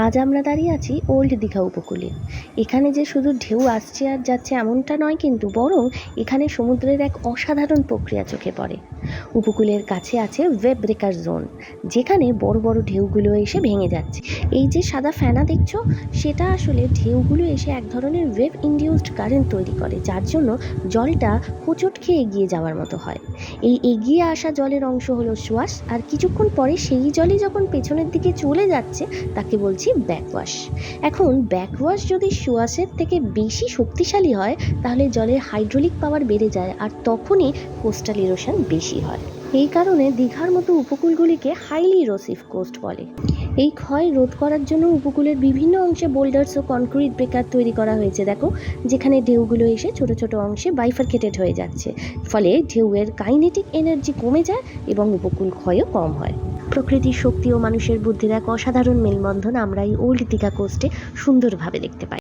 আজ আমরা দাঁড়িয়ে আছি ওল্ড দীঘা উপকূলে। এখানে যে শুধু ঢেউ আসছে আর যাচ্ছে এমনটা নয়, কিন্তু বরং এখানে সমুদ্রের এক অসাধারণ প্রক্রিয়া চোখে পড়ে। উপকূলের কাছে আছে ওয়েভ ব্রেকার জোন, যেখানে বড় বড় ঢেউগুলো এসে ভেঙে যাচ্ছে। এই যে সাদা ফেনা দেখছো, সেটা আসলে ঢেউগুলো এসে এক ধরনের ওয়েভ ইনডিউসড কারেন্ট তৈরি করে, যার জন্য জলটা হোঁচট খেয়ে এগিয়ে যাওয়ার মতো হয়। এই এগিয়ে আসা জলের অংশ হলো সোয়াশ, আর কিছুক্ষণ পরে সেই জলই যখন পেছনের দিকে চলে যাচ্ছে তাকে বলছি ব্যাকওয়াশ। এখন ব্যাকওয়াশ যদি সোয়াশের থেকে বেশি শক্তিশালী হয়, তাহলে জলের হাইড্রোলিক পাওয়ার বেড়ে যায়, আর তখনই কোস্টাল ইরোশন বেশি হয়। এই কারণে দীঘার মতো উপকূলগুলিকে হাইলি ইরোসিভ কোস্ট বলে। এই ক্ষয় রোধ করার জন্য উপকূলের বিভিন্ন অংশে বোল্ডার্স ও কনক্রিট ব্রেকার তৈরি করা হয়েছে, দেখো, যেখানে ঢেউগুলো এসে ছোট ছোট অংশে বাইফার্কেটেড হয়ে যাচ্ছে। ফলে ঢেউয়ের কাইনেটিক এনার্জি কমে যায় এবং উপকূল ক্ষয়ও কম হয়। প্রকৃতির শক্তি ও মানুষের বুদ্ধির এক অসাধারণ মেলবন্ধন আমরা এই ওল্ড দীঘা কোস্টে সুন্দরভাবে দেখতে পাই।